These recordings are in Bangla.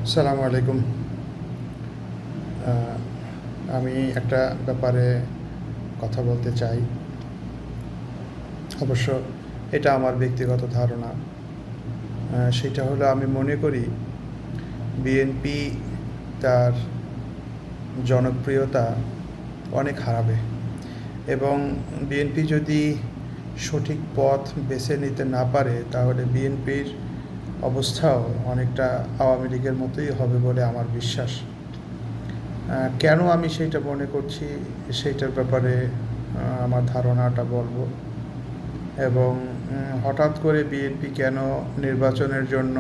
আসসালামু আলাইকুম। আমি একটা ব্যাপারে কথা বলতে চাই। অবশ্য এটা আমার ব্যক্তিগত ধারণা। সেটা হলো আমি মনে করি বিএনপি তার জনপ্রিয়তা অনেক হারাবে এবং বিএনপি যদি সঠিক পথ বেছে নিতে না পারে তাহলে বিএনপির অবস্থাও অনেকটা আওয়ামী লীগের মতোই হবে বলে আমার বিশ্বাস। কেন আমি সেইটা মনে করছি সেইটার ব্যাপারে আমার ধারণাটা বলবো এবং হঠাৎ করে বিএনপি কেন নির্বাচনের জন্য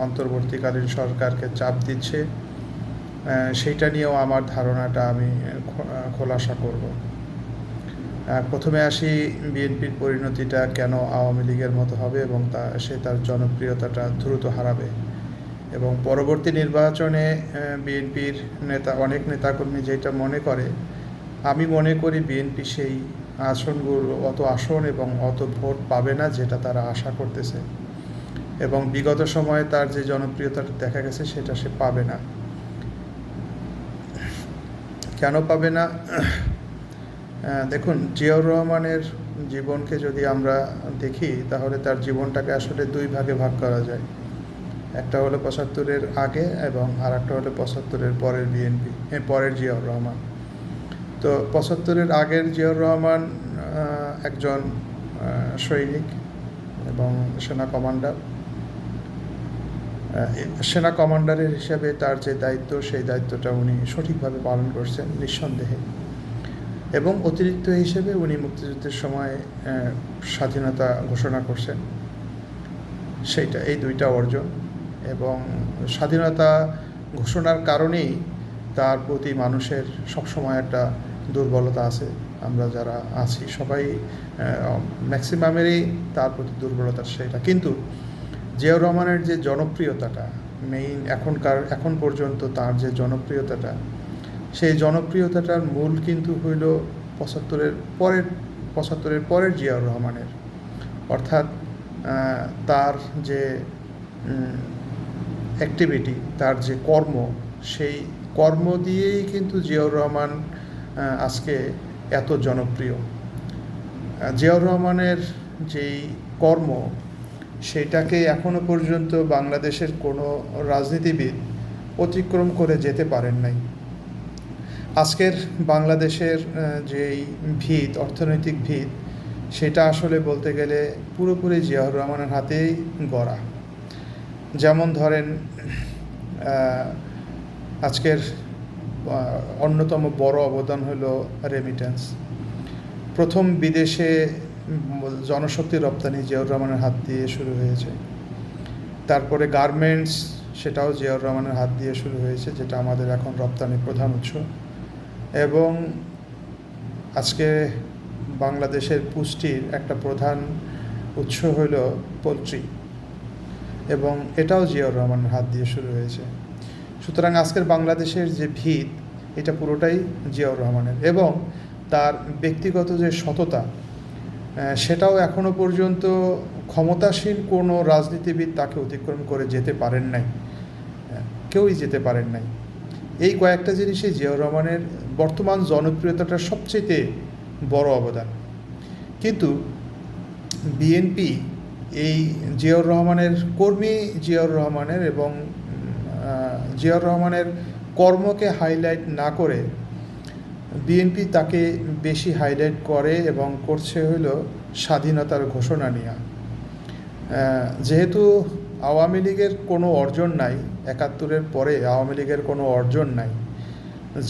অন্তর্বর্তীকালীন সরকারকে চাপ দিচ্ছে সেইটা নিয়েও আমার ধারণাটা আমি খোলাসা করব। প্রথমে আসি বিএনপির পরিণতিটা কেন আওয়ামী লীগের মতো হবে এবং সে তার জনপ্রিয়তাটা দ্রুত হারাবে এবং পরবর্তী নির্বাচনে বিএনপির অনেক নেতাকর্মী যেটা মনে করে, আমি মনে করি বিএনপি সেই অত আসন এবং অত ভোট পাবে না যেটা তারা আশা করতেছে এবং বিগত সময়ে তার যে জনপ্রিয়তাটা দেখা গেছে সেটা সে পাবে না। কেন পাবে না? দেখুন, জিয়াউর রহমানের জীবনকে যদি আমরা দেখি তাহলে তার জীবনটাকে আসলে দুই ভাগে ভাগ করা যায়। একটা হলো ৭৫-এর আগে এবং আর একটা হলো ৭৫-এর পরের বিএনপি, পরের জিয়াউর রহমান। তো ৭৫-এর আগের জিয়াউর রহমান একজন সৈনিক এবং সেনা কমান্ডারের হিসেবে তার যে দায়িত্ব সেই দায়িত্বটা উনি সঠিকভাবে পালন করছেন নিঃসন্দেহে এবং অতিরিক্ত হিসেবে উনি মুক্তিযুদ্ধের সময় স্বাধীনতা ঘোষণা করছেন। এই দুইটা অর্জন এবং স্বাধীনতা ঘোষণার কারণেই তার প্রতি মানুষের সবসময় একটা দুর্বলতা আছে। আমরা যারা আছি সবাই ম্যাক্সিমামেরই তার প্রতি দুর্বলতা সেটা। কিন্তু জিয়াউর রহমানের যে জনপ্রিয়তাটা এখন পর্যন্ত তার যে জনপ্রিয়তাটা, সেই জনপ্রিয়তাটার মূল কিন্তু হইল ৭৫-এর পরের জিয়াউর রহমানের, অর্থাৎ তার যে অ্যাক্টিভিটি, তার যে কর্ম, সেই কর্ম দিয়েই কিন্তু জিয়াউর রহমান আজকে এত জনপ্রিয়। জিয়াউর রহমানের যেই কর্ম সেটাকে এখনো পর্যন্ত বাংলাদেশের কোনো রাজনীতিবিদ অতিক্রম করে যেতে পারেন নাই। আজকের বাংলাদেশের যেই ভিত, অর্থনৈতিক ভিত, সেটা আসলে বলতে গেলে পুরোপুরি জিয়াউর রহমানের হাতেই গড়া। যেমন ধরেন, আজকের অন্যতম বড় অবদান হলো রেমিটেন্স। প্রথম বিদেশে জনশক্তি রপ্তানি জিয়াউর রহমানের হাত দিয়ে শুরু হয়েছে। তারপরে গার্মেন্টস, সেটাও জিয়াউর রহমানের হাত দিয়ে শুরু হয়েছে, যেটা আমাদের এখন রপ্তানির প্রধান উৎস। এবং আজকে বাংলাদেশের পুষ্টির একটা প্রধান উৎস হইল পোলট্রি এবং এটাও জিয়াউর রহমানের হাত দিয়ে শুরু হয়েছে। সুতরাং আজকের বাংলাদেশের যে ভিত, এটা পুরোটাই জিয়াউর রহমানের এবং তার ব্যক্তিগত যে সততা, সেটাও এখনো পর্যন্ত ক্ষমতাসীন কোনো রাজনীতিবিদ তাকে অতিক্রম করে যেতে পারেন নাই, কেউই যেতে পারেন নাই। এই কয়েকটা জিনিসই জিয়াউর রহমানের বর্তমান জনপ্রিয়তাটার সবচেয়ে বড় অবদান। কিন্তু বিএনপি এই জিয়াউর রহমানের কর্মী, জিয়াউর রহমানের এবং জিয়াউর রহমানের কর্মকে হাইলাইট না করে বিএনপি তাকে বেশি হাইলাইট করে এবং করছে হলো স্বাধীনতার ঘোষণা নেওয়া। যেহেতু আওয়ামী লীগের কোনো অর্জন নাই, ৭১-এর পরে আওয়ামী লীগের কোনো অর্জন নাই,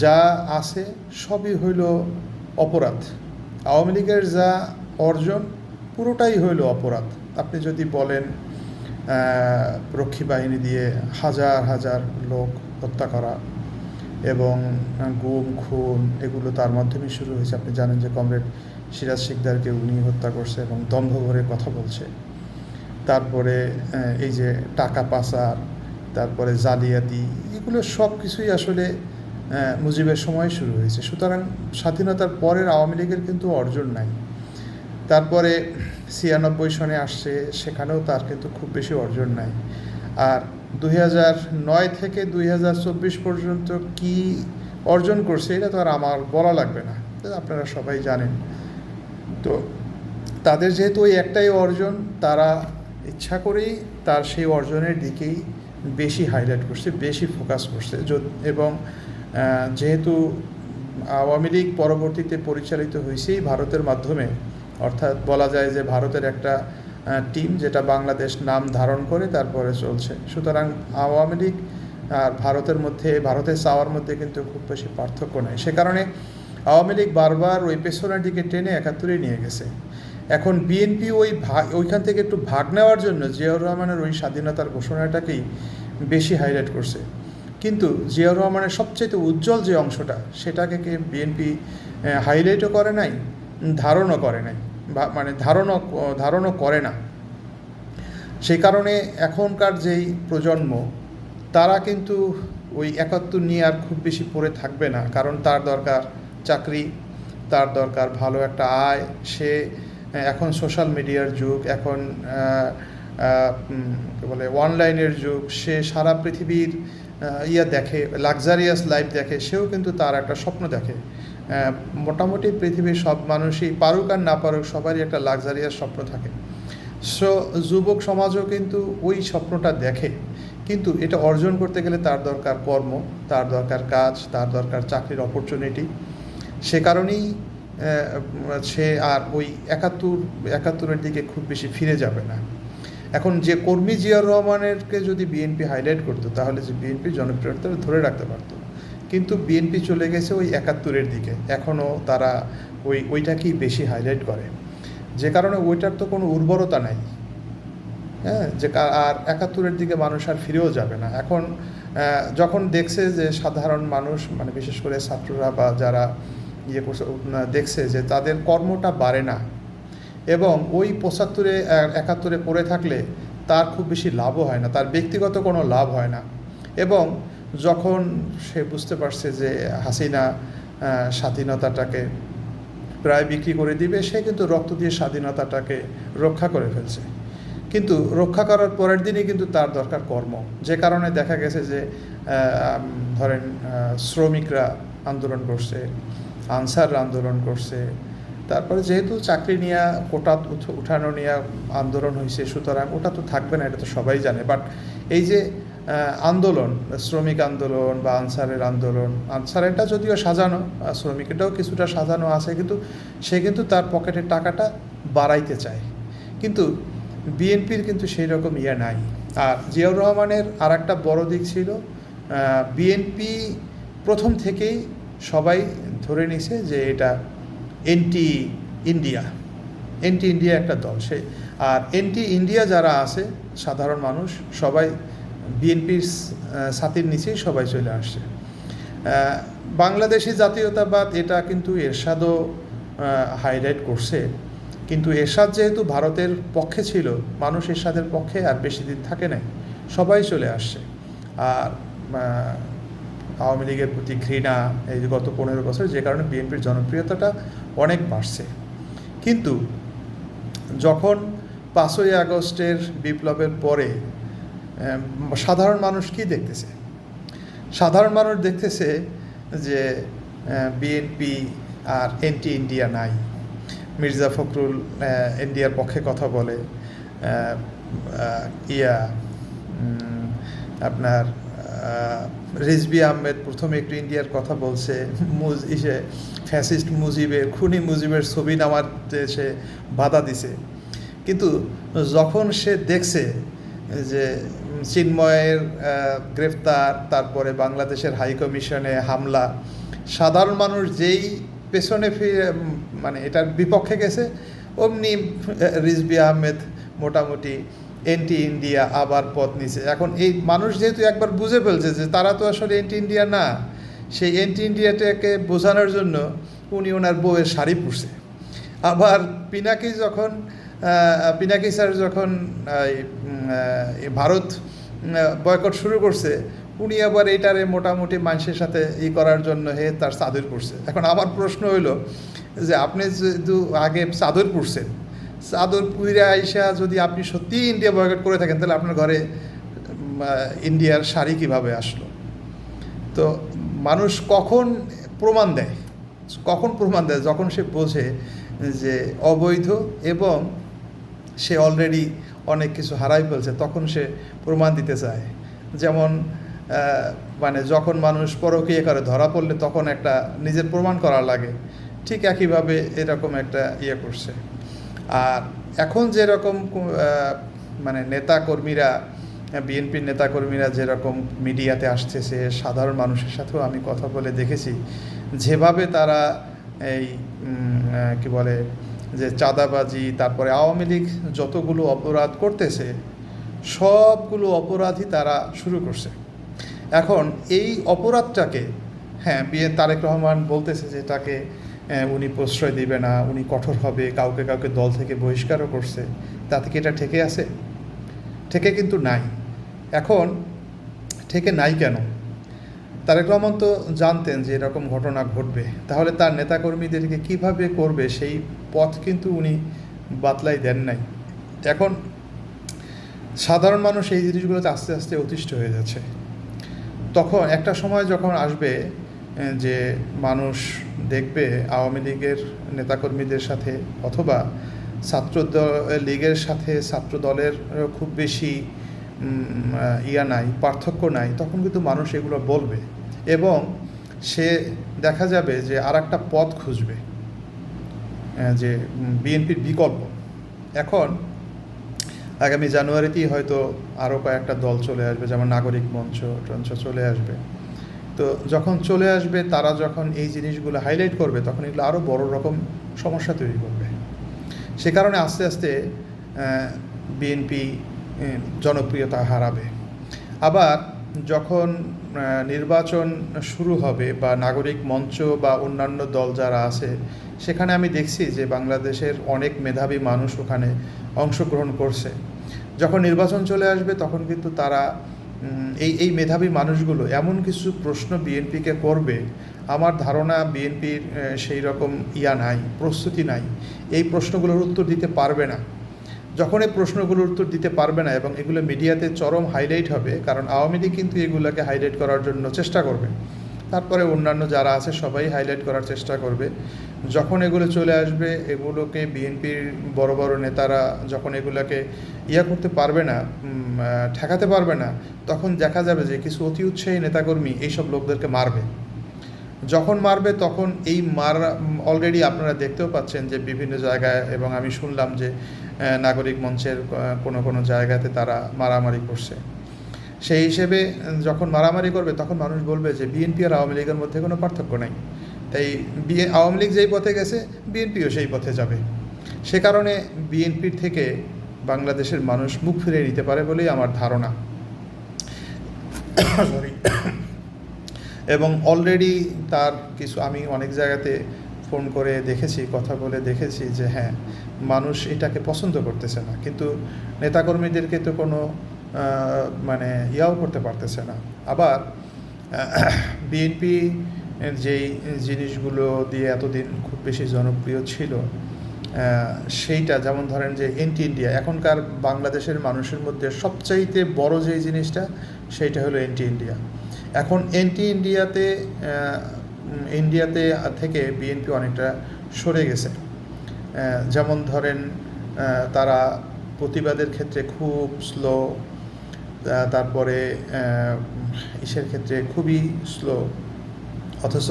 যা আছে সবই হইল অপরাধ। আওয়ামী লীগের যা অর্জন পুরোটাই হইল অপরাধ। আপনি যদি বলেন রক্ষী বাহিনী দিয়ে হাজার হাজার লোক হত্যা করা এবং গুম খুন, এগুলো তার মাধ্যমে শুরু হয়েছে। আপনি জানেন যে কমরেড সিরাজ শিকদারকে উনি হত্যা করছে এবং দম্ভভরে কথা বলছে। তারপরে এই যে টাকা পাচার, তারপরে জালিয়াতি, এগুলো সব কিছুই আসলে মুজিবের সময় শুরু হয়েছে। সুতরাং স্বাধীনতার পরের আওয়ামী লীগের কিন্তু অর্জন নাই। তারপরে ৯৬ সনে আসছে, সেখানেও তার কিন্তু খুব বেশি অর্জন নাই। আর 2009 থেকে 2024 পর্যন্ত কি অর্জন করছে এটা তো আর আমার বলা লাগবে না, আপনারা সবাই জানেন। তো তাদের যেহেতু ওই একটাই অর্জন, তারা ইচ্ছা করেই তার সেই অর্জনের দিকেই বেশি হাইলাইট করছে, বেশি ফোকাস করছে। এবং যেহেতু আওয়ামী লীগ পরবর্তীতে পরিচালিত হয়েছেই ভারতের মাধ্যমে, অর্থাৎ বলা যায় যে ভারতের একটা টিম যেটা বাংলাদেশ নাম ধারণ করে তারপরে চলছে। সুতরাং আওয়ামী লীগ আর ভারতের মধ্যে, ভারতের চাওয়ার মধ্যে কিন্তু খুব বেশি পার্থক্য নেই। সে কারণে আওয়ামী লীগ বারবার ওই পেছনের দিকে টেনে 71 নিয়ে গেছে। এখন বিএনপি ওইখান থেকে একটু ভাগ নেওয়ার জন্য জিয়াউর রহমানের ওই স্বাধীনতার ঘোষণাটাকেই বেশি হাইলাইট করছে। কিন্তু জিয়াউর রহমানের সবচেয়ে উজ্জ্বল যে অংশটা, সেটাকে বিএনপি হাইলাইটও করে নাই, ধারণও করে নাই, মানে ধারণও করে না। সেই কারণে এখনকার যেই প্রজন্ম, তারা কিন্তু ওই 71 নিয়ে আর খুব বেশি পড়ে থাকবে না। কারণ তার দরকার চাকরি, তার দরকার ভালো একটা আয়। সে এখন সোশ্যাল মিডিয়ার যুগ, এখন বলে অনলাইনের যুগ। সে সারা পৃথিবীর দেখে, লাক্সারিয়াস লাইফ দেখে। সেও কিন্তু তার একটা স্বপ্ন দেখে। মোটামুটি পৃথিবীর সব মানুষই, পারুক আর না পারুক, সবারই একটা লাক্সারিয়াস স্বপ্ন থাকে। সো যুবক সমাজও কিন্তু ওই স্বপ্নটা দেখে। কিন্তু এটা অর্জন করতে গেলে তার দরকার কর্ম, তার দরকার কাজ, তার দরকার চাকরির অপরচুনিটি। সে কারণেই সে আর ওই 71-71-এর দিকে খুব বেশি ফিরে যাবে না। এখন যে কর্মী জিয়াউর রহমানেরকে যদি বিএনপি হাইলাইট করতো, তাহলে যে বিএনপির জনপ্রিয়তা ধরে রাখতে পারতো। কিন্তু বিএনপি চলে গেছে ওই 71-এর দিকে। এখনও তারা ওইটাকেই বেশি হাইলাইট করে, যে কারণে ওইটার তো কোনো উর্বরতা নাই। যে আর 71-এর দিকে মানুষ আর ফিরেও যাবে না। এখন যখন দেখছে যে সাধারণ মানুষ, মানে বিশেষ করে ছাত্ররা বা যারা করছে, দেখছে যে তাদের কর্মটা বাড়ে না, এবং ওই 75-71-এ পড়ে থাকলে তার খুব বেশি লাভও হয় না, তার ব্যক্তিগত কোনো লাভ হয় না। এবং যখন সে বুঝতে পারছে যে হাসিনা স্বাধীনতাটাকে প্রায় বিক্রি করে দিবে, সে কিন্তু রক্ত দিয়ে স্বাধীনতাটাকে রক্ষা করে ফেলছে। কিন্তু রক্ষা করার পরের দিনই কিন্তু তার দরকার কর্ম। যে কারণে দেখা গেছে যে ধরেন শ্রমিকরা আন্দোলন করছে, আনসার আন্দোলন করছে। তারপরে যেহেতু চাকরি নিয়ে, কোটা উঠানো নিয়ে আন্দোলন হয়েছে, সুতরাং ওটা তো থাকবে না, এটা তো সবাই জানে। বাট এই যে আন্দোলন, শ্রমিক আন্দোলন বা আনসারের আন্দোলন, আনসারেরটা যদিও সাজানো, শ্রমিকেরটাও কিছুটা সাজানো আছে, কিন্তু সে কিন্তু তার পকেটের টাকাটা বাড়াইতে চায়। কিন্তু বিএনপির কিন্তু সেই রকম নাই। আর জিয়াউর রহমানের আর একটা বড় দিক ছিল, বিএনপি প্রথম থেকেই সবাই ধরে নিছে যে এটা এন্টি ইন্ডিয়া একটা দল। আর এন্টি ইন্ডিয়া যারা আছে সাধারণ মানুষ, সবাই বিএনপির ছাতির নিচেই সবাই চলে আসছে। বাংলাদেশি জাতীয়তাবাদ এটা কিন্তু এরশাদও হাইলাইট করছে। কিন্তু এরশাদ যেহেতু ভারতের পক্ষে ছিল, মানুষ এরশাদের পক্ষে আর বেশি দিন থাকে নাই, সবাই চলে আসছে। আর আওয়ামী লীগের প্রতি ঘৃণা এই গত 15 বছর, যে কারণে বিএনপির জনপ্রিয়তাটা অনেক বাড়ছে। কিন্তু যখন 5ই আগস্টের বিপ্লবের পরে সাধারণ মানুষ কি দেখতেছে? সাধারণ মানুষ দেখতেছে যে বিএনপি আর এন্টি ইন্ডিয়া নাই। মির্জা ফখরুল ইন্ডিয়ার পক্ষে কথা বলে, আপনার রিজভী আহমেদ প্রথমে একটু ইন্ডিয়ার কথা বলছে, ফ্যাসিস্ট মুজিবের, খুনি মুজিবের ছবি নামাতে সে বাধা দিছে। কিন্তু যখন সে দেখছে যে চিন্ময়ের গ্রেফতার, তারপরে বাংলাদেশের হাই কমিশনে হামলা, সাধারণ মানুষ যেই পেছনে ফিরে মানে এটার বিপক্ষে গেছে, অমনি রিজভী আহমেদ মোটামুটি এন্টি ইন্ডিয়া আবার পথ নিছে। এখন এই মানুষ যেহেতু একবার বুঝে ফেলছে যে তারা তো আসলে এন্টি ইন্ডিয়া না, সেই এন্টি ইন্ডিয়াটাকে বোঝানোর জন্য উনি ওনার বউয়ের শাড়ি পরছে। আবার পিনাকি স্যার যখন ভারত বয়কট শুরু করছে, উনি আবার এইটারে মোটামুটি মানুষের সাথে করার জন্য তার চাদর পরছে। এখন আমার প্রশ্ন হইল যে আপনি যেহেতু আগে চাদর পরছেন, চাদর পুইরা আইসা যদি আপনি সত্যিই ইন্ডিয়া বয়কট করে থাকেন, তাহলে আপনার ঘরে ইন্ডিয়ার শাড়ি কিভাবে আসলো। তো মানুষ কখন প্রমাণ দেয়, যখন সে বোঝে যে অবৈধ এবং সে অলরেডি অনেক কিছু হারাই ফেলছে, তখন সে প্রমাণ দিতে চায়। যেমন মানে যখন মানুষ পরকীয়া করে ধরা পড়লে তখন একটা নিজের প্রমাণ করার লাগে, ঠিক একইভাবে এরকম একটা করছে। আর এখন যেরকম মানে নেতাকর্মীরা, বিএনপির নেতাকর্মীরা যেরকম মিডিয়াতে আসতেছে, সাধারণ মানুষের সাথেও আমি কথা বলে দেখেছি যেভাবে তারা এই কি বলে যে চাঁদাবাজি, তারপরে আওয়ামী লীগ যতগুলো অপরাধ করতেছে সবগুলো অপরাধই তারা শুরু করছে। এখন এই অপরাধটাকে তারেক রহমান বলতেছে যে তাকে উনি প্রশ্রয় দিবে না, উনি কঠোর হবে, কাউকে কাউকে দল থেকে বহিষ্কারও করছে। তাতে কি এটা ঠেকে আছে? ঠেকে কিন্তু নাই। এখন ঠেকে নাই কেন? তারেক রহমান তো জানতেন যে এরকম ঘটনা ঘটবে, তাহলে তার নেতাকর্মীদেরকে কিভাবে করবে সেই পথ কিন্তু উনি বাতলাই দেন নাই। এখন সাধারণ মানুষ এই জিনিসগুলোতে আস্তে আস্তে অতিষ্ঠ হয়ে যাচ্ছে। তখন একটা সময় যখন আসবে যে মানুষ দেখবে আওয়ামী লীগের নেতাকর্মীদের সাথে অথবা লীগের সাথে ছাত্র দলের খুব বেশি নাই, পার্থক্য নাই, তখন কিন্তু মানুষ এগুলো বলবে এবং সে দেখা যাবে যে আর একটা পথ খুঁজবে, যে বিএনপির বিকল্প। এখন আগামী জানুয়ারিতেই হয়তো আরও কয়েকটা দল চলে আসবে, যেমন নাগরিক মঞ্চ চলে আসবে। তো যখন চলে আসবে তারা যখন এই জিনিসগুলো হাইলাইট করবে তখন এগুলো আরও বড় রকম সমস্যা তৈরি করবে। সে কারণে আস্তে আস্তে বিএনপি জনপ্রিয়তা হারাবে। আবার যখন নির্বাচন শুরু হবে বা নাগরিক মঞ্চ বা অন্যান্য দল যারা আছে, সেখানে আমি দেখছি যে বাংলাদেশের অনেক মেধাবী মানুষ ওখানে অংশগ্রহণ করছে। যখন নির্বাচন চলে আসবে তখন কিন্তু তারা এই মেধাবী মানুষগুলো এমন কিছু প্রশ্ন বিএনপিকে করবে, আমার ধারণা বিএনপির সেই রকম নাই, প্রস্তুতি নাই, এই প্রশ্নগুলোর উত্তর দিতে পারবে না। যখন এই প্রশ্নগুলোর উত্তর দিতে পারবে না এবং এগুলো মিডিয়াতে চরম হাইলাইট হবে, কারণ আওয়ামী লীগ কিন্তু এগুলোকে হাইলাইট করার জন্য চেষ্টা করবে, তারপরে অন্যান্য যারা আছে সবাই হাইলাইট করার চেষ্টা করবে। যখন এগুলো চলে আসবে, এগুলোকে বিএনপির বড় বড় নেতারা যখন এগুলোকে করতে পারবে না, ঠেকাতে পারবে না, তখন দেখা যাবে যে কিছু অতি উৎসাহী নেতাকর্মী এইসব লোকদেরকে মারবে। যখন মারবে তখন এই অলরেডি আপনারা দেখতেও পাচ্ছেন যে বিভিন্ন জায়গায়, এবং আমি শুনলাম যে নাগরিক মঞ্চের কোনো জায়গাতে তারা মারামারি করছে। সেই হিসেবে যখন মারামারি করবে তখন মানুষ বলবে যে বিএনপি আর আওয়ামী লীগের মধ্যে কোনো পার্থক্য নাই, তাই আওয়ামী লীগ যেই পথে গেছে বিএনপিও সেই পথে যাবে। সে কারণে বিএনপির থেকে বাংলাদেশের মানুষ মুখ ফিরিয়ে নিতে পারে বলেই আমার ধারণা। সরি। এবং অলরেডি তার কিছু আমি অনেক জায়গাতে ফোন করে দেখেছি, কথা বলে দেখেছি যে মানুষ এটাকে পছন্দ করতেছে না, কিন্তু নেতাকর্মীদেরকে তো কোনো মানে করতে পারতেছে না। আবার বিএনপি যেই জিনিসগুলো দিয়ে এতদিন খুব বেশি জনপ্রিয় ছিল, সেইটা যেমন ধরেন যে এন্টি ইন্ডিয়া, এখনকার বাংলাদেশের মানুষের মধ্যে সবচাইতে বড় যেই জিনিসটা সেইটা হলো এন্টি ইন্ডিয়া। এখন এন্টি ইন্ডিয়াতে থেকে বিএনপি অনেকটা সরে গেছে। যেমন ধরেন তারা প্রতিবাদের ক্ষেত্রে খুব স্লো, তারপরে ইসের ক্ষেত্রে খুবই স্লো, অথচ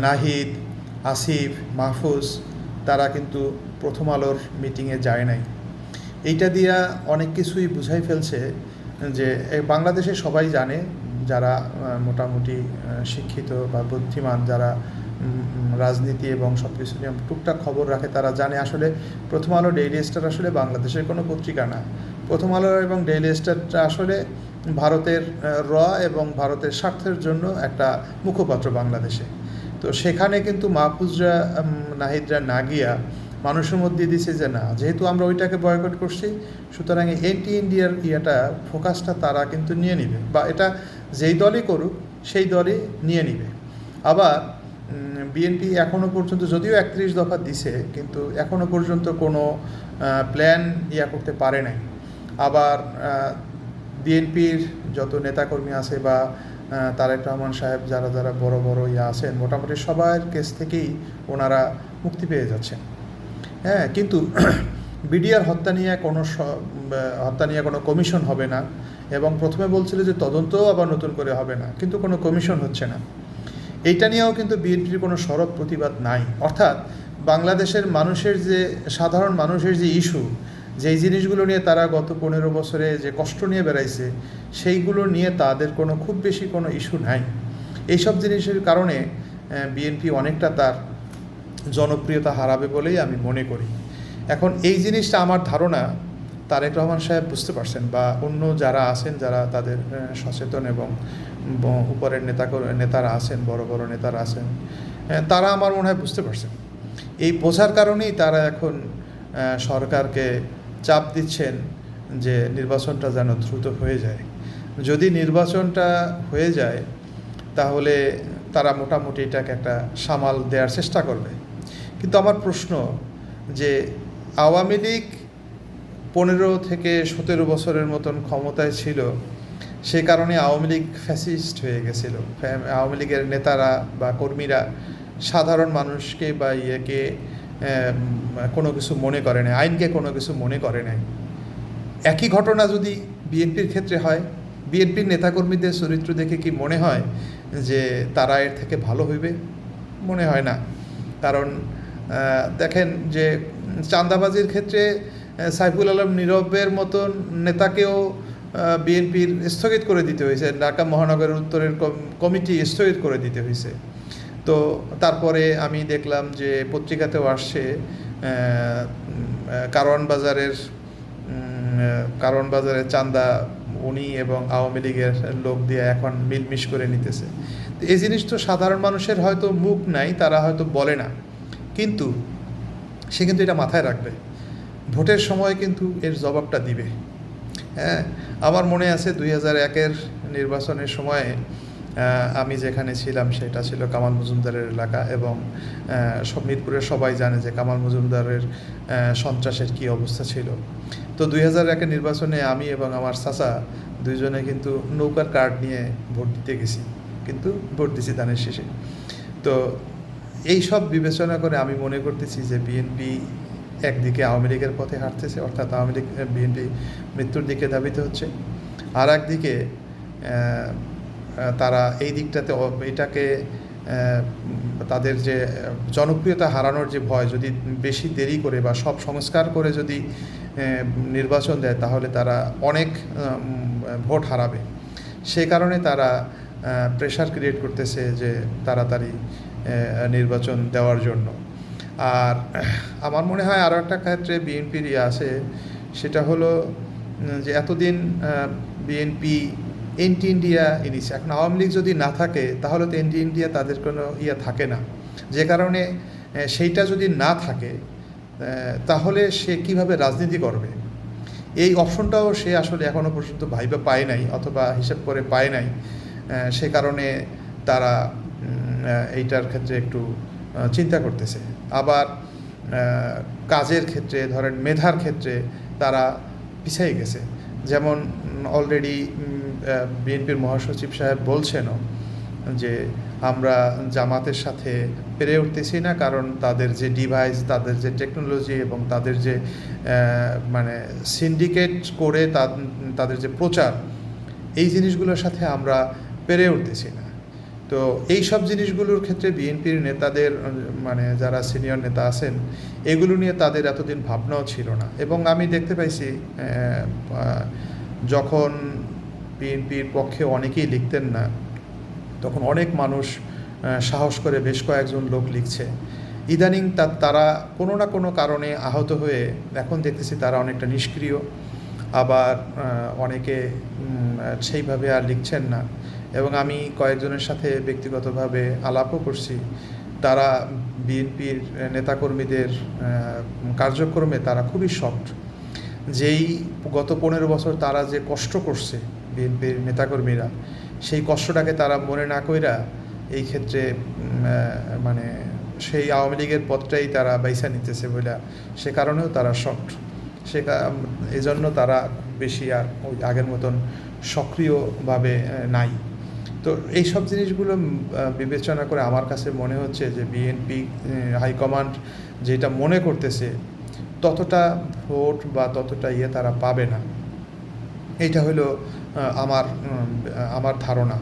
নাহিদ, আসিফ, মাহফুজ তারা কিন্তু প্রথম আলোর মিটিংয়ে যায় নাই। এইটা দিয়া অনেক কিছুই বুঝাই ফেলছে যে বাংলাদেশে সবাই জানে, যারা মোটামুটি শিক্ষিত বা বুদ্ধিমান, যারা রাজনীতি এবং সব কিছু নিয়ে টুকটাক খবর রাখে, তারা জানে আসলে প্রথম আলো, ডেইলি স্টার আসলে বাংলাদেশের কোনো পত্রিকা না। প্রথম আলো এবং ডেইলি স্টারটা আসলে ভারতের এবং ভারতের স্বার্থের জন্য একটা মুখপাত্র বাংলাদেশে। তো সেখানে কিন্তু মাহফুজরা, নাহিদরা না গিয়া মানুষের মধ্যে দিছে যে না, যেহেতু আমরা ওইটাকে বয়কট করছি, সুতরাং এন্টি ইন্ডিয়ার ফোকাসটা তারা কিন্তু নিয়ে নিবে, বা এটা যেই দলই করুক সেই দলই নিয়ে নিবে। আবার বিএনপি এখনও পর্যন্ত যদিও 31 দফা দিছে, কিন্তু এখনও পর্যন্ত কোনো প্ল্যান করতে পারে নাই। আবার বিএনপির যত নেতাকর্মী আছে বা তারেক রহমান সাহেব যারা যারা বড় বড় আছেন, মোটামুটি সবার কেস থেকেই ওনারা মুক্তি পেয়ে যাচ্ছেন। হ্যাঁ, কিন্তু বিডিআর হত্যা নিয়ে কোনো কমিশন হবে না, এবং প্রথমে বলছিল যে তদন্তও আবার নতুন করে হবে না, কিন্তু কোনো কমিশন হচ্ছে না। এইটা নিয়েও কিন্তু বিএনপির কোনো সরব প্রতিবাদ নাই। অর্থাৎ বাংলাদেশের মানুষের যে সাধারণ মানুষের যে ইস্যু, যেই জিনিসগুলো নিয়ে তারা গত 15 বছরে যে কষ্ট নিয়ে বেড়াইছে, সেইগুলো নিয়ে তাদের খুব বেশি কোনো ইস্যু নাই। এইসব জিনিসের কারণে বিএনপি অনেকটা তার জনপ্রিয়তা হারাবে বলেই আমি মনে করি। এখন এই জিনিসটা আমার ধারণা তারেক রহমান সাহেব বুঝতে পারছেন, বা অন্য যারা আছেন, যারা তাদের সচেতন এবং উপরের নেতারা আছেন, বড় বড় নেতারা আছেন, তারা আমার মনে হয় বুঝতে পারছেন। এই বোঝার কারণেই তারা এখন সরকারকে চাপ দিচ্ছেন যে নির্বাচনটা যেন দ্রুত হয়ে যায়। যদি নির্বাচনটা হয়ে যায় তাহলে তারা মোটামুটি এটাকে একটা সামাল দেওয়ার চেষ্টা করবে। কিন্তু আমার প্রশ্ন যে আওয়ামী লীগ 15 থেকে 17 বছরের মতন ক্ষমতায় ছিল, সে কারণে আওয়ামী লীগ ফ্যাসিস্ট হয়ে গেছিল। আওয়ামী লীগের নেতারা বা কর্মীরা সাধারণ মানুষকে বা কোনো কিছু মনে করে নাই, আইনকে কোনো কিছু মনে করে নাই। একই ঘটনা যদি বিএনপির ক্ষেত্রে হয়, বিএনপির নেতাকর্মীদের চরিত্র দেখে কি মনে হয় যে তারা এর থেকে ভালো হইবে? মনে হয় না। কারণ দেখেন যে চাঁদাবাজির ক্ষেত্রে সাইফুল আলম নীরবের মতন নেতাকেও বিএনপির স্থগিত করে দিতে হয়েছে, ঢাকা মহানগরের উত্তরের কমিটি স্থগিত করে দিতে হয়েছে। তো তারপরে আমি দেখলাম যে পত্রিকাতেও আসছে কারওয়ান বাজারের চাঁদা উনি এবং আওয়ামী লীগের লোক দিয়ে এখন মিলমিশ করে নিতেছে। তো এই জিনিস তো সাধারণ মানুষের হয়তো মুখ নাই, তারা হয়তো বলে না, কিন্তু সে কিন্তু এটা মাথায় রাখবে, ভোটের সময় কিন্তু এর জবাবটা দিবে। হ্যাঁ, আমার মনে আছে 2001-এর নির্বাচনের সময়ে আমি যেখানে ছিলাম সেটা ছিল কামাল মজুমদারের এলাকা, এবং মিরপুরের সবাই জানে যে কামাল মজুমদারের সন্ত্রাসের কী অবস্থা ছিল। তো 2001-এর নির্বাচনে আমি এবং আমার চাচা দুইজনে কিন্তু নৌকার কার্ড নিয়ে ভোট দিতে গেছি, কিন্তু ভোট দিছি ধানের শেষে। তো এই সব বিবেচনা করে আমি মনে করতেছি যে বিএনপি একদিকে আওয়ামী লীগের পথে হাঁটতেছে, অর্থাৎ আওয়ামী লীগ বিএনপি মৃত্যুর দিকে ধাবিত হচ্ছে, আর একদিকে তারা এই দিকটাতে এটাকে তাদের যে জনপ্রিয়তা হারানোর যে ভয়, যদি বেশি দেরি করে বা সব সংস্কার করে যদি নির্বাচন দেয় তাহলে তারা অনেক ভোট হারাবে। সেই কারণে তারা প্রেশার ক্রিয়েট করতেছে যে তাড়াতাড়ি নির্বাচন দেওয়ার জন্য। আর আমার মনে হয় আরও একটা ক্ষেত্রে বিএনপির আছে, সেটা হলো যে এতদিন বিএনপি এন্টি ইন্ডিয়া এনেছে। এখন আওয়ামী লীগ যদি না থাকে তাহলে তো এন্টি ইন্ডিয়া তাদের কোনো থাকে না, যে কারণে সেইটা যদি না থাকে তাহলে সে কিভাবে রাজনীতি করবে, এই অপশনটাও সে আসলে এখনও পর্যন্ত ভাইবা পায় নাই, অথবা হিসাব করে পায় নাই। সে কারণে তারা এইটার ক্ষেত্রে একটু চিন্তা করতেছে। আবার কাজের ক্ষেত্রে, ধরেন মেধার ক্ষেত্রে তারা পিছিয়ে গেছে। যেমন অলরেডি বিএনপির মহাসচিব সাহেব বলছেনও যে আমরা জামাতের সাথে পেরে উঠতেছি না, কারণ তাদের যে ডিভাইস, তাদের যে টেকনোলজি এবং তাদের যে সিন্ডিকেট করে তাদের যে প্রচার, এই জিনিসগুলোর সাথে আমরা পেরে উঠতেছি না। তো এই সব জিনিসগুলোর ক্ষেত্রে বিএনপির নেতাদের যারা সিনিয়র নেতা আছেন, এগুলো নিয়ে তাদের এতদিন ভাবনাও ছিল না। এবং আমি দেখতে পাইছি যখন বিএনপির পক্ষে অনেকেই লিখতেন না, তখন অনেক মানুষ সাহস করে বেশ কয়েকজন লোক লিখছে। ইদানিং তারা কোনো না কোনো কারণে আহত হয়ে এখন দেখতেছি তারা অনেকটা নিষ্ক্রিয়, আবার অনেকে সেইভাবে আর লিখছেন না। এবং আমি কয়েকজনের সাথে ব্যক্তিগতভাবে আলাপও করছি, তারা বিএনপির নেতাকর্মীদের কার্যক্রমে তারা খুবই শক্ট। যেই গত 15 বছর তারা যে কষ্ট করছে বিএনপির নেতাকর্মীরা, সেই কষ্টটাকে তারা মনে না কইরা এই ক্ষেত্রে মানে সেই আওয়ামী লীগের পথটাই তারা বাইসা নিতেছে বলে সে কারণেও তারা শক্ট এজন্য তারা বেশি আর ওই আগের মতন সক্রিয়ভাবে নাই। তো এইসব জিনিসগুলো বিবেচনা করে আমার কাছে মনে হচ্ছে যে বিএনপি হাইকমান্ড যেটা মনে করতেছে ততটা ভোট বা ততটা তারা পাবে না। এইটা হলো আমার ধারণা।